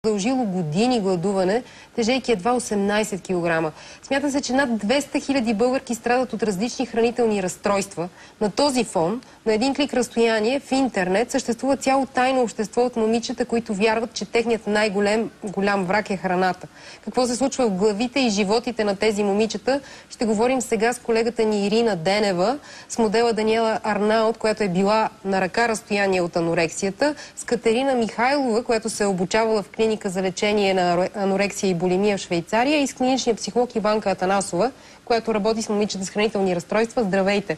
Продължило години гладуване, тежейки едва 18 кг. Смята се, че над 200 000 българки страдат от различни хранителни разстройства. На този фон, на един клик разстояние, в интернет съществува цяло тайно общество от момичета, които вярват, че техният най-голям враг е храната. Какво се случва в главите и животите на тези момичета, ще говорим сега с колегата ни Ирина Денева, с модела Даниела Арнаут, която е била на ръка разстояние от анорексията, с Катерина Михайлова, която се е обучавала в клиника за лечение на анорексия и булимия в Швейцария, и с клиничния психолог Иванка Атанасова, която работи с момичета с хранителни разстройства. Здравейте!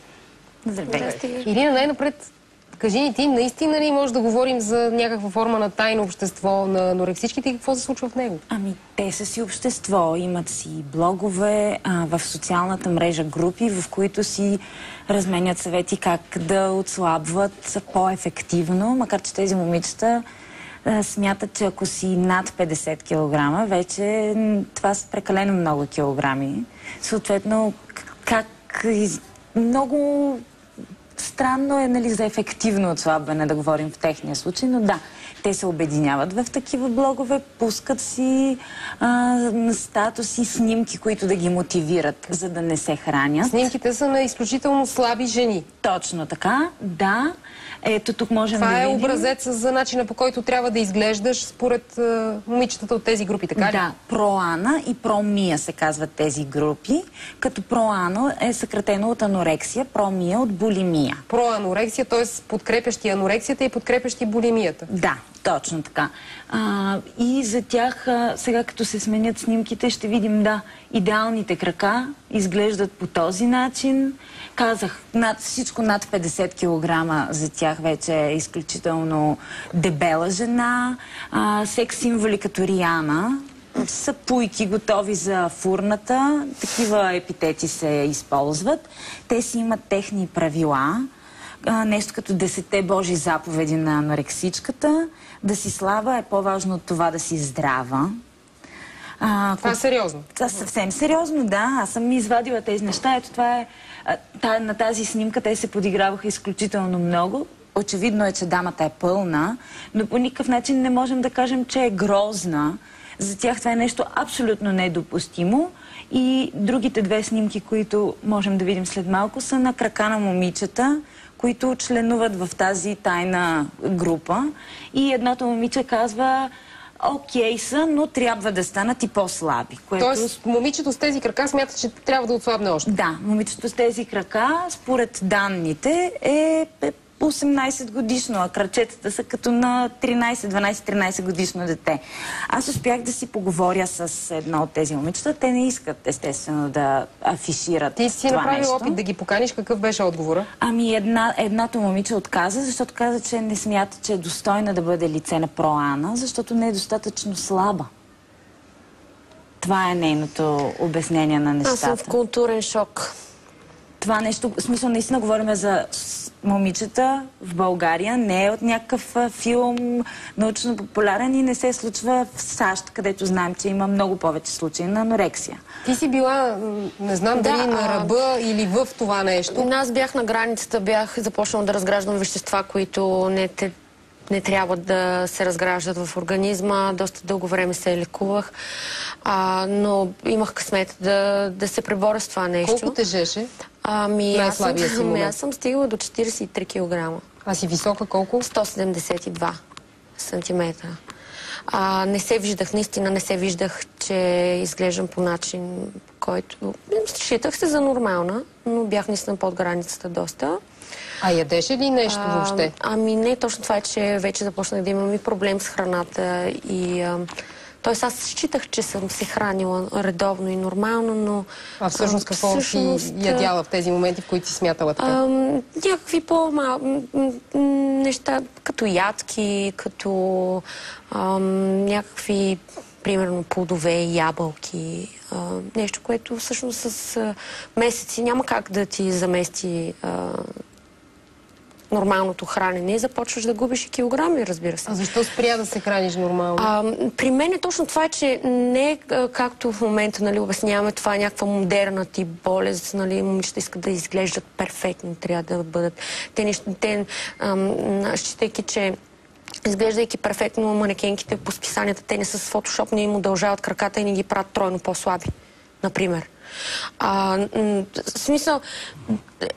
Здравейте! Ирина, най-напред, кажи ни ти, наистина ли може да говорим за някаква форма на тайно общество на анорексичките и какво се случва в него? Ами, те са си общество, имат си блогове, в социалната мрежа групи, в които си разменят съвети как да отслабват по-ефективно, макар че тези момичета смятат, че ако си над 50 кг, вече това са прекалено много килограми. Съответно, много странно е, нали, за ефективно отслабване да говорим в техния случай, но да, те се обединяват в такива блогове, пускат си статуси, снимки, които да ги мотивират, за да не се хранят. Снимките са на изключително слаби жени. Точно така, да. Ето тук можем да видим. Това е образец за начина, по който трябва да изглеждаш според момичетата от тези групи, така ли? Да, Проана и Промия се казват тези групи, като Проано е съкратено от анорексия, Промия от булимия. Проанорексия, т.е. подкрепящи анорексията и подкрепящи булимията. Да, точно така. И за тях, сега като се сменят снимките, ще видим, да, идеалните крака изглеждат по този начин. Казах, всичко над 50 кг за тях вече е изключително дебела жена. Секс символи като Риана са пуйки, готови за фурната. Такива епитети се използват. Те си имат техни правила. Нещо като 10 Божи заповеди на анорексичката. Да си слаба е по-важно от това да си здрава. Това е сериозно. Това съвсем сериозно, да. Аз съм извадила тези неща. Ето това е... на тази снимка те се подиграваха изключително много. Очевидно е, че дамата е пълна, но по никакъв начин не можем да кажем, че е грозна. За тях това е нещо абсолютно недопустимо. И другите две снимки, които можем да видим след малко, са на крака на момичета, които членуват в тази тайна група. И едното момиче казва: окей са, но трябва да станат и по-слаби. Тоест, момичето с тези крака смята, че трябва да отслабне още? Да, момичето с тези крака, според данните, е 18 годишно, а крачетата са като на 13 годишно дете. Аз успях да си поговоря с едно от тези момичета. Те не искат, естествено, да афишират това нещо. Ти си направил опит да ги поканиш. Какъв беше отговора? Ами едното момиче отказа, защото каза, че не смята, че е достойна да бъде лице на Проана, защото не е достатъчно слаба. Това е нейното обяснение на нещата. Аз съм в културен шок. Това нещо, в смисъл, наистина говорим за момичета в България, не е от някакъв филм научно-популярен и не се случва в САЩ, където знаем, че има много повече случаи на анорексия. Ти си била, не знам дали на ръба или в това нещо. Аз бях на границата, бях започнала да разграждам вещества, които не трябва да се разграждат в организма. Доста дълго време се лекувах, но имах късмет да се преборя с това нещо. Колко тежеше? Най-слабия си момент? Аз съм стигала до 43 кг. А си висока колко? 172 сантиметра. Не се виждах, наистина не се виждах, че изглеждам по начин, който... Считах се за нормална, но бях наистина под границата доста. А ядеше ли нещо въобще? Ами не, точно това е, че вече започнах да имам и проблем с храната и... Тоест аз считах, че съм се хранила редовно и нормално, но... А всъщност какво си ядяла в тези моменти, в които си смятала така? Някакви неща, като ядки, като някакви, примерно, плодове, ябълки. Нещо, което всъщност с месеци няма как да ти замести нормалното хранене и започваш да губиш и килограми, разбира се. А защо спря да се храниш нормално? При мен е точно това, че не е както в момента, нали, обясняваме, това е някаква модерна тип болест, нали, момичета искат да изглеждат перфектно, трябва да бъдат. Считайки, че изглеждайки перфектно манекенките по списанията, те не са с фотошоп, не им удължават краката и не ги правят тройно по-слаби, например. В смисъл,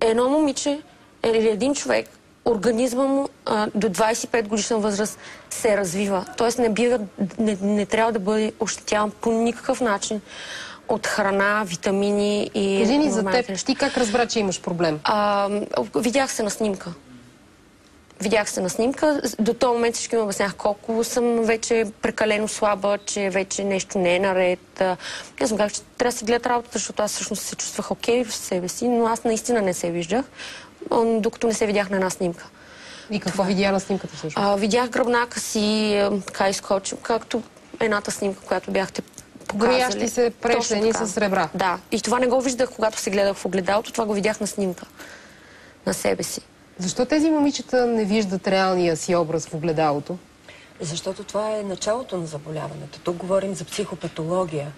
едно момиче или един човек, организма му до 25 годишна възраст се развива. Тоест не трябва да бъде ощетяван по никакъв начин от храна, витамини и... Кажи ни за теб, ти как разбра, че имаш проблем? Видях се на снимка. До този момент всички ме обяснях колко съм вече прекалено слаба, че вече нещо не е наред. Аз съм казах, че трябва да си гледат работата, защото аз всъщност се чувствах окей в себе си, но аз наистина не се виждах, докато не се видях на една снимка. И какво видя на снимката всъщност? Видях гръбнака си, така изкочим, както едната снимка, която бяхте показали. Броящи се прешлени с ребра. Да. И това не го виждах, когато се гледах в огледалото, това го видях на снимка. На себе си. Защо тези момичета не виждат реалния си образ в огледалото? Защото това е началото на заболяването. Тук говорим за психопатология.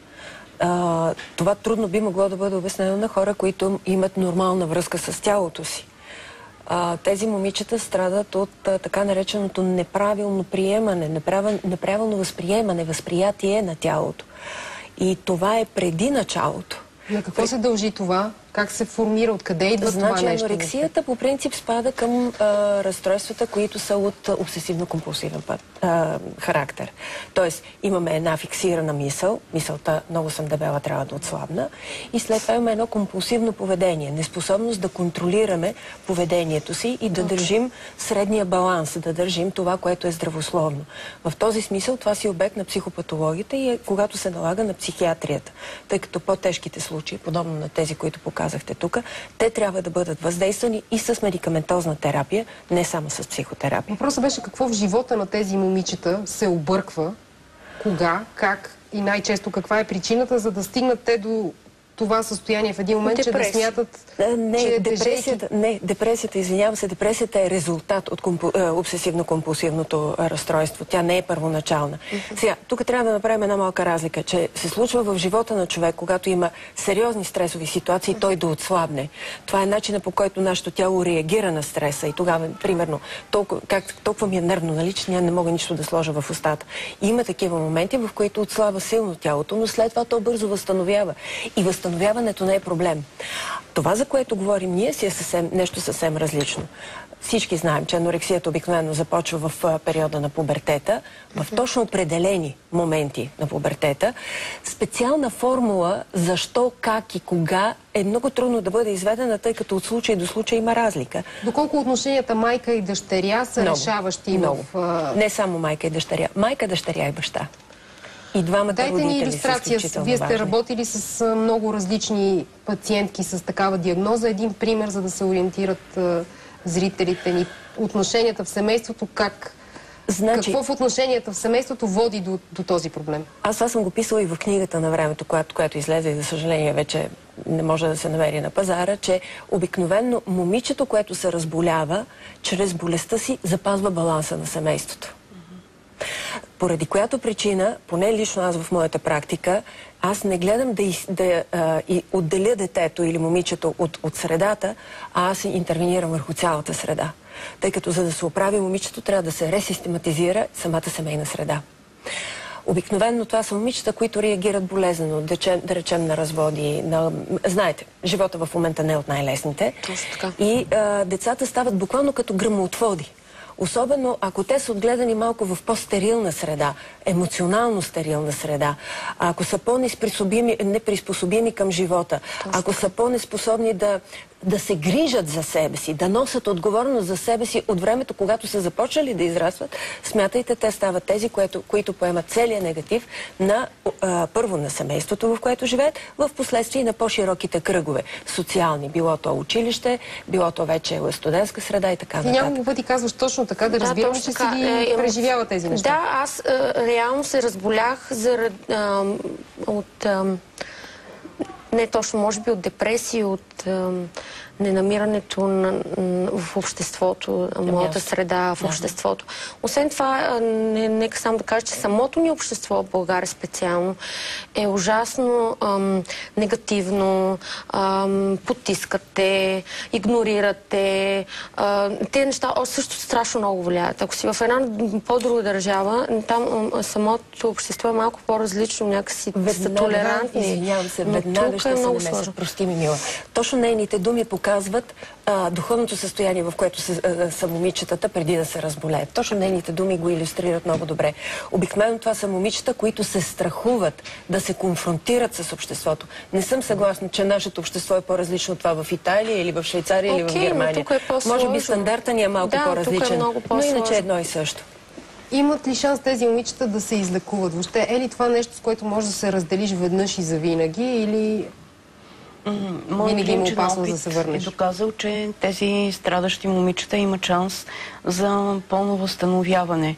Това трудно би могло да бъде обяснено на хора, които имат нормална връзка с тялото си. Тези момичета страдат от така нареченото неправилно приемане, неправилно възприятие на тялото. И това е преди началото. На какво се дължи това? Как се формира? Откъде идва това нещо? Значи анорексията по принцип спада към разстройствата, които са от обсесивно-компулсивен характер. Тоест имаме една фиксирана мисъл, мисълта много съм дебела, трябва да отслабна, и след това имаме едно компулсивно поведение, неспособност да контролираме поведението си и да държим средния баланс, да държим това, което е здравословно. В този смисъл това си обект на психопатологията и е когато се налага на психиатрията, тъй като по-тежките случаи, подобно на тези, които показахте тук, те трябва да бъдат въздействани и с медикаментозна терапия, не само с психотерапия. Въпросът беше какво в живота на тези момичета се обърква, кога, как и най-често каква е причината, за да стигнат те до това състояние в един момент, че да смятат, че депресията, извинявам се, депресията е резултат от обсесивно-компулсивното разстройство. Тя не е първоначална. Сега, тук трябва да направим една малка разлика, че се случва в живота на човек, когато има сериозни стресови ситуации, той да отслабне. Това е начинът, по който нашето тяло реагира на стреса и тогава, примерно, толкова ми е нервно, нали, че не мога нищо да сложа в устата. Има такива моменти, в които отслабва силно тялото, но след това то бързо възстановява. И възстановяването не е проблем. Това, за което говорим ние, си е нещо съвсем различно. Всички знаем, че анорексията обикновено започва в периода на пубертета, в точно определени моменти на пубертета. Специална формула защо, как и кога е много трудно да бъде изведена, тъй като от случай до случай има разлика. Доколко отношенията майка и дъщеря са решаващи? Много. Не само майка и дъщеря. Майка, дъщеря и баща. И двамата дайте ни родители илюстрация. Вие сте работили с много различни пациентки с такава диагноза. Един пример, за да се ориентират зрителите ни. Отношенията в семейството, какво в отношенията в семейството води до този проблем? Аз това съм го писала и в книгата на времето, която излезе и за съжаление вече не може да се намери на пазара, че обикновено момичето, което се разболява, чрез болестта си запазва баланса на семейството. Поради която причина, поне лично аз в моята практика, аз не гледам да отделя детето или момичето от средата, а аз интервенирам върху цялата среда. Тъй като за да се оправи момичето, трябва да се ресистематизира самата семейна среда. Обикновено това са момичета, които реагират болезнено, да речем на разводи. Знаете, живота в момента не е от най-лесните. И децата стават буквално като гръмоотводи. Особено ако те са отгледани малко в по-стерилна среда, емоционално стерилна среда, ако са неприспособими към живота, ако са по-неспособни да се грижат за себе си, да носят отговорност за себе си от времето, когато са започнали да израстват, смятайте, те стават тези, които поемат целия негатив първо на семейството, в което живеят, в последствие на по-широките кръгове. Социални, било то училище, било то вече студентска среда и така нататък. Ти няколко пъти казваш точно така, да разбирам, че си ги преживява тези неща. Да, аз реално се разболях не точно, може би от депресия, от ненамирането в обществото, моята среда в обществото. Освен това, нека само да кажа, че самото ни общество в България специално е ужасно негативно, потискате, игнорирате. Те неща също страшно много влияят. Ако си в една по-друга държава, там самото общество е малко по-различно, някакси са толерантни. Извинявам се, веднага ще се намеся. Прости ми, Мила. Точно нейните думи показват духовното състояние, в което са момичетата преди да се разболеят. Точно нейните думи го илюстрират много добре. Обикновено това са момичета, които се страхуват да се конфронтират с обществото. Не съм съгласна, че нашето общество е по-различно от това в Италия или в Швейцария или в Германия. Може би стандартът ни е малко по-различен, но иначе е едно и също. Имат ли шанс тези момичета да се излекуват? Въобще е ли това нещо, с което може да се разделиш веднъж и завинаги, или винаги има опасност да се върнеш? Е доказал, че тези страдащи момичета имат шанс за пълно възстановяване.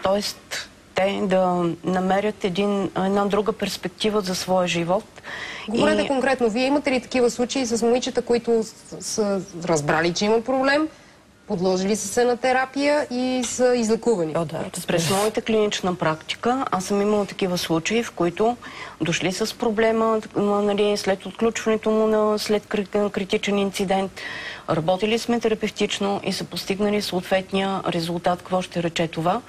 Тоест, те да намерят една друга перспектива за своя живот. Говорете конкретно, вие имате ли такива случаи с момичета, които са разбрали, че имат проблем, подложили са се на терапия и са излекувани? През моята клинична практика аз съм имала такива случаи, в които дошли с проблема, след отключването му след критичен инцидент. Работили сме терапевтично и са постигнали съответния резултат. Какво ще рече това?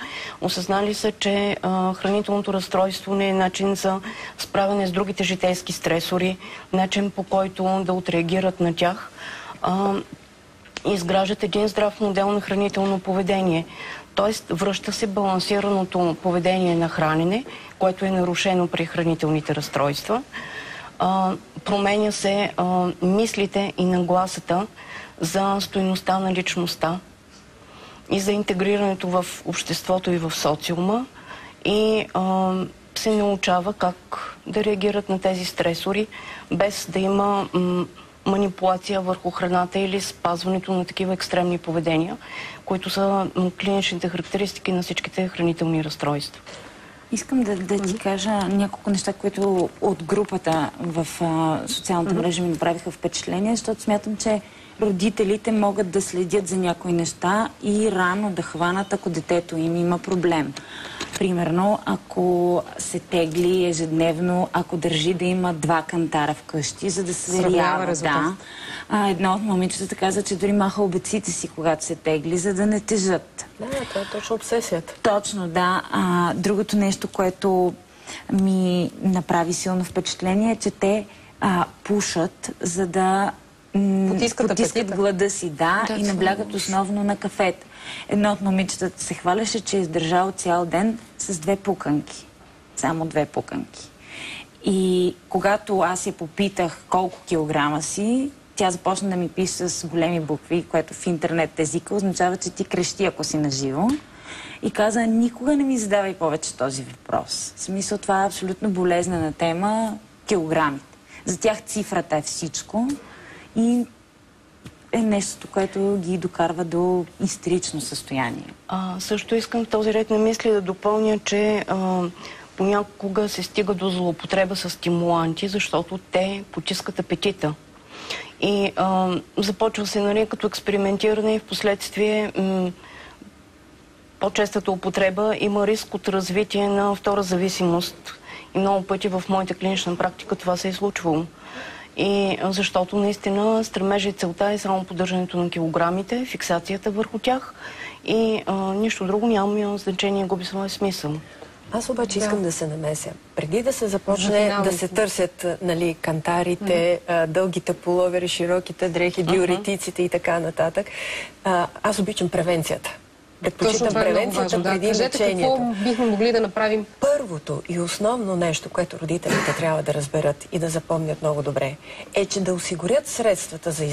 Осъзнали са, че хранителното разстройство не е начин за справяне с другите житейски стресори, начин по който да отреагират на тях. Изграждат един здрав модел на хранително поведение. Тоест, връща се балансираното поведение на хранене, което е нарушено при хранителните разстройства. Променя се мислите и нагласата за стойността на личността и за интегрирането в обществото и в социума и се научава как да реагират на тези стресори, без да има манипулация върху храната или спазването на такива екстремни поведения, които са клиничните характеристики на всичките хранителни разстройства. Искам да ти кажа няколко неща, които от групата в социалната мрежа ми направиха впечатление, защото смятам, че родителите могат да следят за някои неща и рано да хванат, ако детето им има проблем. Примерно, ако се тегли ежедневно, ако държи да има 2 кантара вкъщи, за да се сверява. Едно от момичетата каза, че дори маха обеците си, когато се тегли, за да не тежат. Това е точно обсесията. Точно, да. Другото нещо, което ми направи силно впечатление, е, че те пушат, за да потискат глада си, и наблягат основно на кафето. Едно от момичетата се хваляше, че е издържал цял ден с 2 пуканки. Само 2 пуканки. И когато аз я попитах колко килограма си, тя започна да ми пише с големи букви, което в интернет езика означава, че ти крещи, ако си наживо. И каза, никога не ми задавай повече този въпрос. В смисъл, това е абсолютно болезнена тема, килограмите. За тях цифрата е всичко и е нещо, което ги докарва до истерично състояние. Също искам в този ред на мисли да допълня, че понякога се стига до злоупотреба с стимуланти, защото те потискат апетита. И започва се като експериментиране и в последствие по-честата употреба има риск от развитие на втора зависимост. И много пъти в моята клинична практика това се е случвало. И защото наистина стремежа и целта е само поддържането на килограмите, фиксацията върху тях и нищо друго няма значение, губи своя смисъл. Аз обаче искам да се намеся. Преди да се започне да се търсят кантарите, дългите пуловери, широките дрехи, диуретиците и така нататък, аз обичам превенцията. Предпочитам превенцията преди лечението. Какво бихме могли да направим? Първото и основно нещо, което родителите трябва да разберат и да запомнят много добре, е, че да осигурят средствата за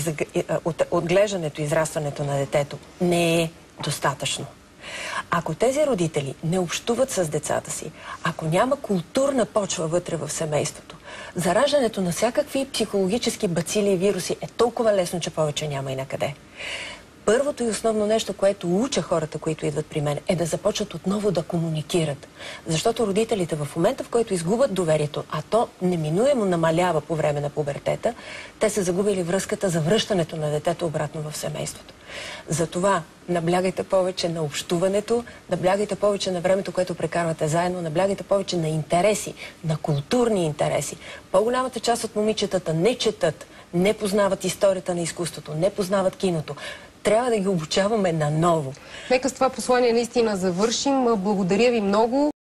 отглеждането и израстването на детето не е достатъчно. Ако тези родители не общуват с децата си, ако няма културна почва вътре в семейството, зараждането на всякакви психологически бацили и вируси е толкова лесно, че повече няма и накъде. първото и основно нещо, което уча хората, които идват при мен, е да започнат отново да комуникират. Защото родителите в момента, в който изгубят доверието, а то неминуемо намалява по време на пубертета, те са загубили връзката за връщането на детето обратно в семейството. Затова наблягайте повече на общуването, наблягайте повече на времето, което прекарвате заедно, наблягайте повече на интереси, на културни интереси. По-голямата част от момичетата не четат, не познават историята на изкуството, не познават киното. Трябва да ги обучаваме наново. Нека с това послание наистина завършим. Благодаря ви много.